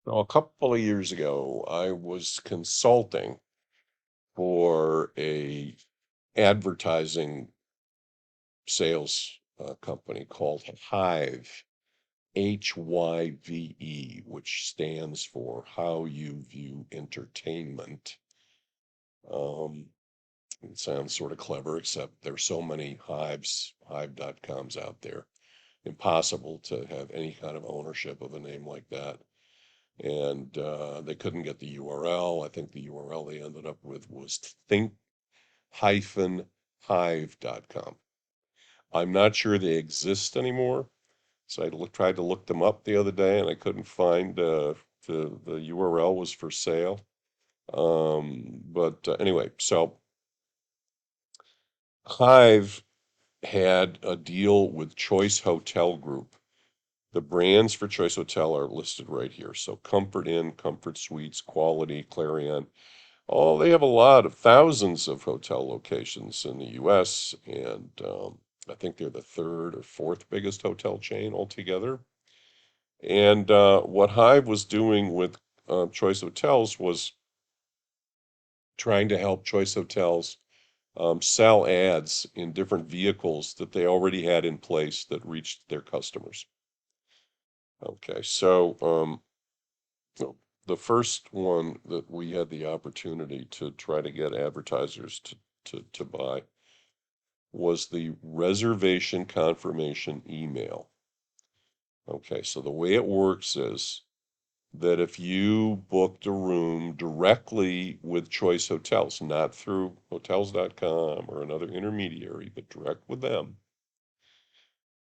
Well, a couple of years ago, I was consulting for a advertising sales company called Hive, HYVE, which stands for How You View Entertainment. Um, it sounds sort of clever, except there's so many Hives, Hive.coms out there. Impossible to have any kind of ownership of a name like that. And they couldn't get the URL. I think the URL they ended up with was think-hive.com. I'm not sure they exist anymore. So tried to look them up the other day and I couldn't find the URL was for sale. But anyway, so Hive had a deal with Choice Hotel Group. The brands for Choice Hotel are listed right here. So Comfort Inn, Comfort Suites, Quality, Clarion. Oh, they have a lot of thousands of hotel locations in the US, and I think they're the third or fourth biggest hotel chain altogether. And what Hive was doing with Choice Hotels was trying to help Choice Hotels sell ads in different vehicles that they already had in place that reached their customers. Okay, so so the first one that we had the opportunity to try to get advertisers to buy was the reservation confirmation email. Okay, so the way it works is that if you booked a room directly with Choice Hotels, not through hotels.com or another intermediary, but direct with them,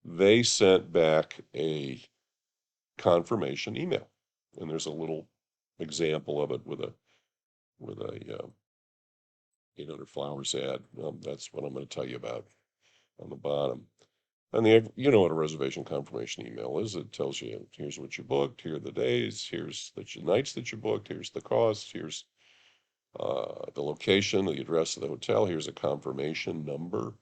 they sent back a confirmation email. And there's a little example of it with a 800 Flowers ad. That's what I'm going to tell you about on the bottom. And you know what a reservation confirmation email is. It tells you here's what you booked, here are the days, here's the nights that you booked, here's the cost, here's the location, the address of the hotel, here's a confirmation number.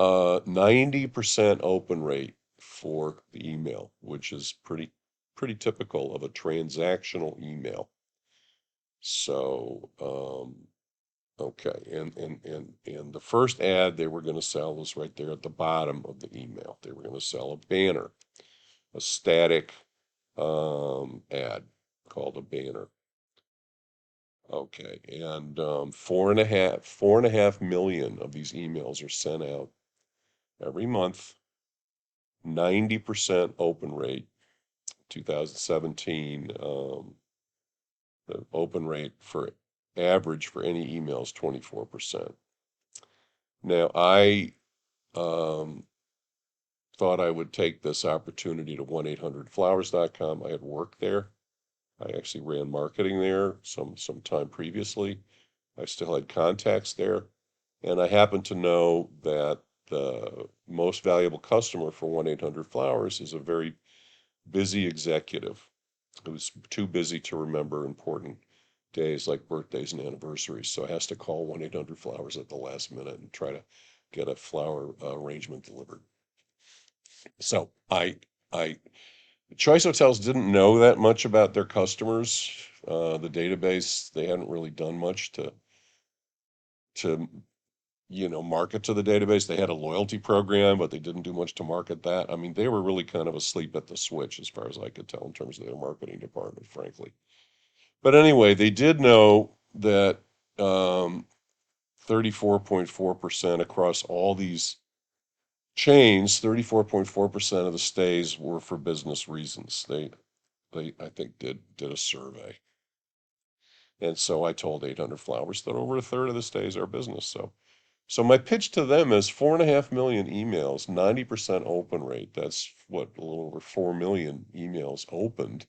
90% open rate for the email, which is pretty typical of a transactional email. So, okay, and the first ad they were going to sell was right there at the bottom of the email. They were going to sell a banner, a static ad called a banner. Okay, and 4.5 million of these emails are sent out every month. 90% open rate. 2017, the open rate for average for any email is 24%. Now, I um, thought I would take this opportunity to 1-800-Flowers.com. I had worked there. I actually ran marketing there some time previously. I still had contacts there, and I happen to know that the most valuable customer for 1-800-Flowers is a very busy executive who's too busy to remember important days like birthdays and anniversaries, so has to call 1-800-Flowers at the last minute and try to get a flower arrangement delivered. So I Choice Hotels didn't know that much about their customers. The database, they hadn't really done much to market to the database. They had a loyalty program, but they didn't do much to market that. I mean, they were really kind of asleep at the switch as far as I could tell in terms of their marketing department, frankly. But anyway, they did know that 34.4% across all these chains, 34.4% of the stays were for business reasons. They I think did a survey. And so I told 800 Flowers that over a third of the stays are business. So my pitch to them is 4.5 million emails, 90% open rate. That's what, a little over 4 million emails opened.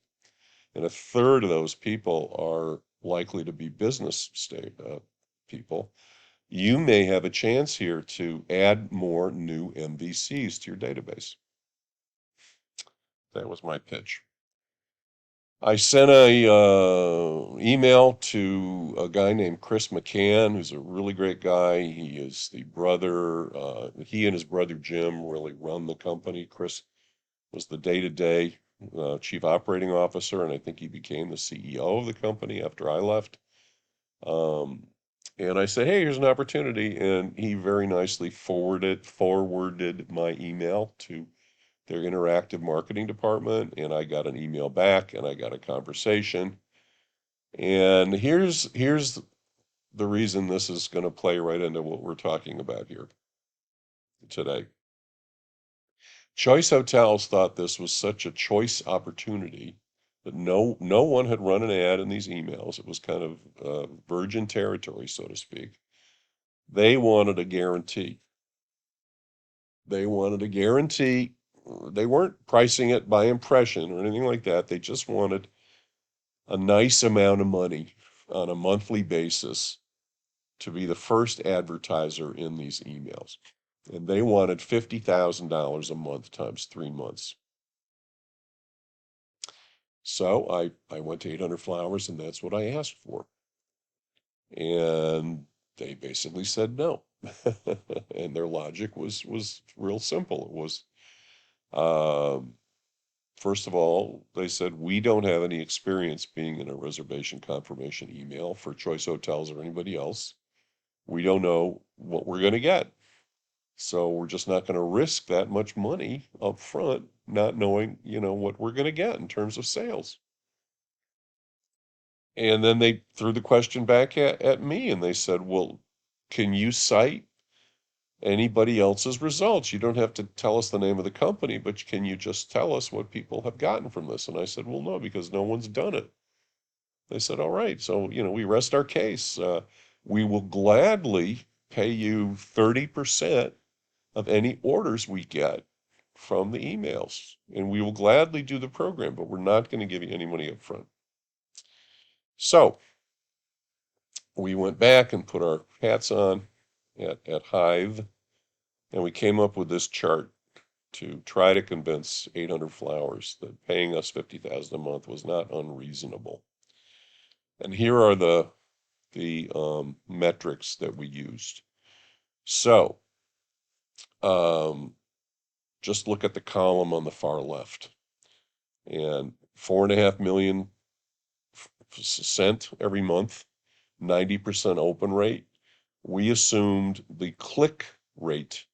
And a third of those people are likely to be business people. You may have a chance here to add more new MVCs to your database. That was my pitch. I sent a email to a guy named Chris McCann, who's a really great guy. He is the brother. He and his brother Jim really run the company. Chris was the day-to-day. chief operating officer, and I think he became the CEO of the company after I left. Um, and I said, hey, here's an opportunity. And he very nicely forwarded my email to their interactive marketing department. And I got an email back and I got a conversation. And here's the reason this is going to play right into what we're talking about here today. Choice Hotels thought this was such a choice opportunity that no one had run an ad in these emails. It was kind of virgin territory, so to speak. They wanted a guarantee. They wanted a guarantee. They weren't pricing it by impression or anything like that. They just wanted a nice amount of money on a monthly basis to be the first advertiser in these emails. And they wanted $50,000 a month times 3 months. So I went to 800 Flowers and that's what I asked for. And they basically said no. And their logic was real simple. It was, um, first of all, they said, we don't have any experience being in a reservation confirmation email for Choice Hotels or anybody else. We don't know what we're going to get. So we're just not going to risk that much money up front, not knowing, what we're going to get in terms of sales. And then they threw the question back at me and they said, well, can you cite anybody else's results? You don't have to tell us the name of the company, but can you just tell us what people have gotten from this? And I said, well, no, because no one's done it. They said, all right. So, we rest our case. We will gladly pay you 30% of any orders we get from the emails. And we will gladly do the program, but we're not going to give you any money up front. So we went back and put our hats on at Hive, and we came up with this chart to try to convince 800 Flowers that paying us $50,000 a month was not unreasonable. And here are the metrics that we used. So, just look at the column on the far left, and 4.5 million sent every month, 90% open rate. We assumed the click rate,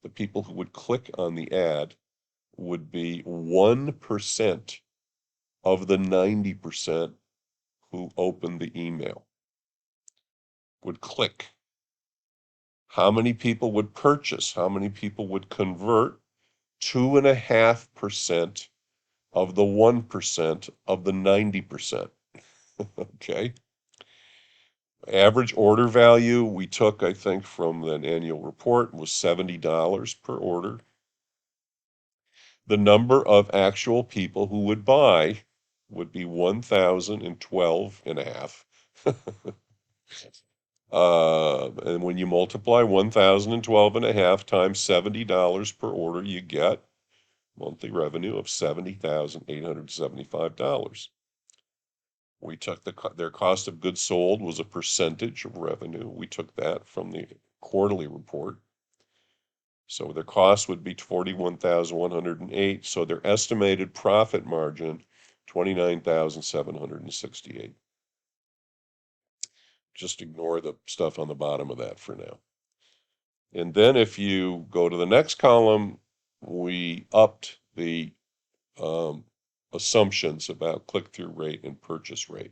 the people who would click on the ad, would be 1% of the 90% who opened the email would click. How many people would purchase? How many people would convert? 2.5% of the 1% of the 90%. Okay. Average order value we took, I think, from an annual report was $70 per order. The number of actual people who would buy would be 1,012 and a half. And when you multiply 1,012 and a half times $70 per order, you get monthly revenue of $70,875. We took their cost of goods sold was a percentage of revenue. We took that from the quarterly report. So their cost would be 41,108. So their estimated profit margin, 29,768. Just ignore the stuff on the bottom of that for now. And then if you go to the next column, we upped the assumptions about click-through rate and purchase rate.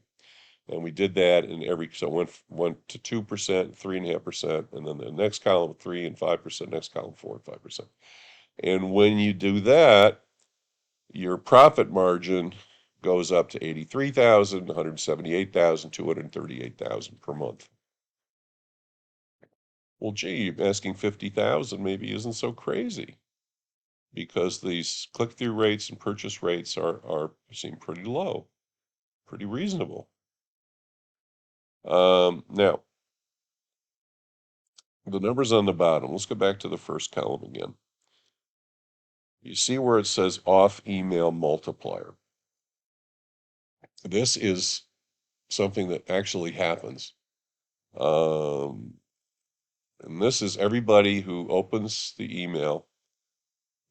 And we did that in so it went to 2%, 3.5%, and then the next column 3 and 5%, next column 4 and 5%. And when you do that, your profit margin goes up to 83,000, 178,000, 238,000 per month. Well, gee, asking 50,000 maybe isn't so crazy, because these click-through rates and purchase rates seem pretty low, pretty reasonable. Now, the numbers on the bottom, let's go back to the first column again. You see where it says off email multiplier. This is something that actually happens. And this is everybody who opens the email,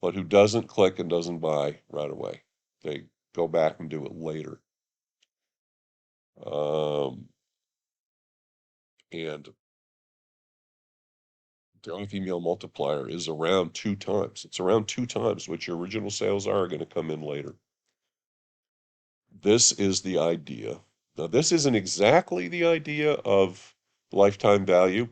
but who doesn't click and doesn't buy right away. They go back and do it later. And the off email multiplier is around 2 times. It's around 2 times what your original sales are going to come in later. This is the idea. Now, this isn't exactly the idea of lifetime value,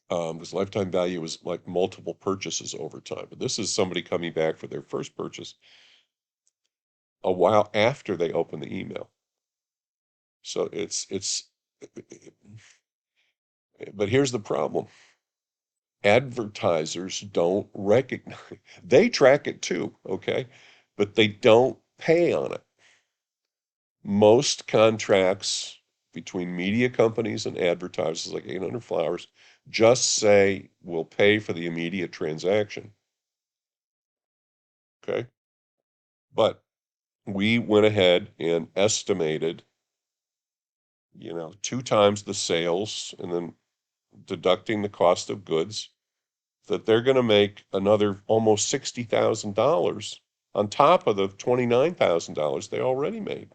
because lifetime value is like multiple purchases over time. But this is somebody coming back for their first purchase a while after they open the email. So but here's the problem. Advertisers don't recognize, they track it too, okay? But they don't pay on it. Most contracts between media companies and advertisers like 800 Flowers just say we'll pay for the immediate transaction, okay? But we went ahead and estimated, 2 times the sales and then deducting the cost of goods, that they're going to make another almost $60,000 on top of the $29,000 they already made,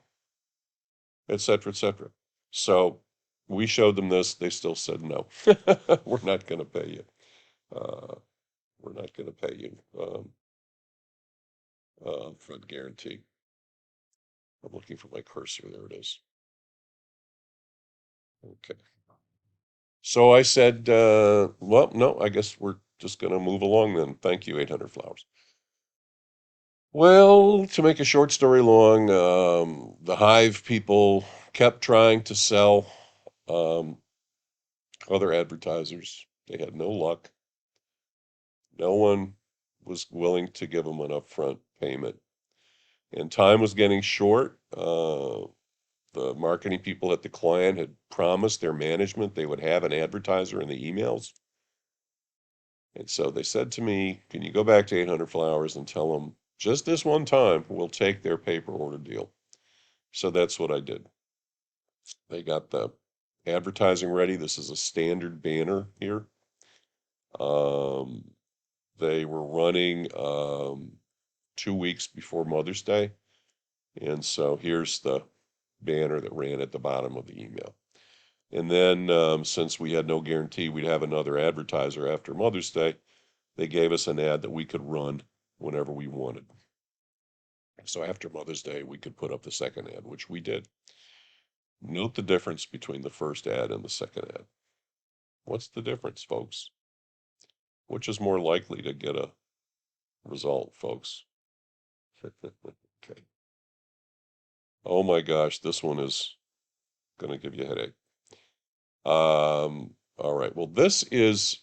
et cetera, et cetera. So we showed them this. They still said no. We're not going to pay you. Uh, we're not going to pay you for the guarantee. I'm looking for my cursor. There it is. Okay. So I said, well, no, I guess we're just going to move along then. Thank you, 800 Flowers. Well, to make a short story long, the Hive people kept trying to sell um, other advertisers. They had no luck. No one was willing to give them an upfront payment. And time was getting short. The marketing people at the client had promised their management they would have an advertiser in the emails. And so they said to me, can you go back to 800 Flowers and tell them just this one time we'll take their paper order deal? So that's what I did. They got the advertising ready. This is a standard banner here. Um, they were running 2 weeks before Mother's Day. And so here's the banner that ran at the bottom of the email. And then, since we had no guarantee we'd have another advertiser after Mother's Day, they gave us an ad that we could run whenever we wanted. So after Mother's Day, we could put up the second ad, which we did. Note the difference between the first ad and the second ad. What's the difference, folks? Which is more likely to get a result, folks? Okay. Oh my gosh, this one is going to give you a headache. All right. Well, this is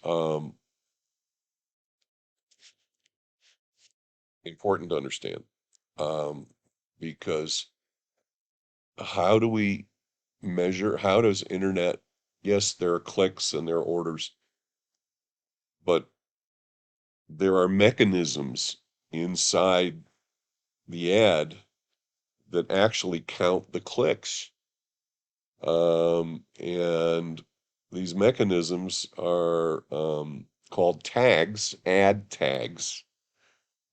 important to understand, because how do we measure? How does internet? Yes, there are clicks and there are orders, but there are mechanisms inside the ad that actually count the clicks. And these mechanisms are called tags, ad tags.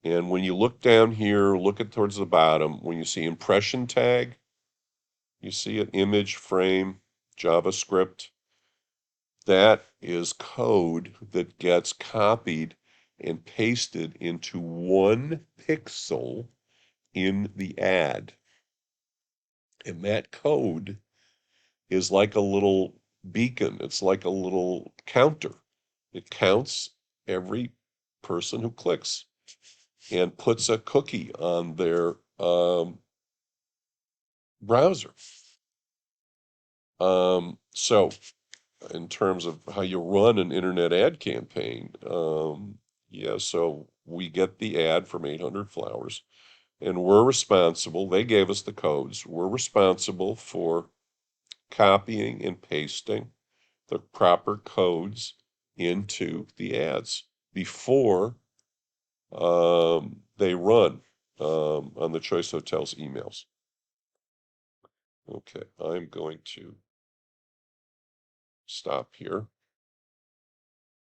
And when you look down here, look at towards the bottom, when you see impression tag, you see an image frame, JavaScript. That is code that gets copied and pasted into 1 pixel in the ad. And that code is like a little beacon. It's like a little counter. It counts every person who clicks and puts a cookie on their browser. So in terms of how you run an internet ad campaign, yeah, so we get the ad from 800 Flowers and we're responsible. They gave us the codes. We're responsible for copying and pasting the proper codes into the ads before they run on the Choice Hotels emails. Okay, I'm going to stop here.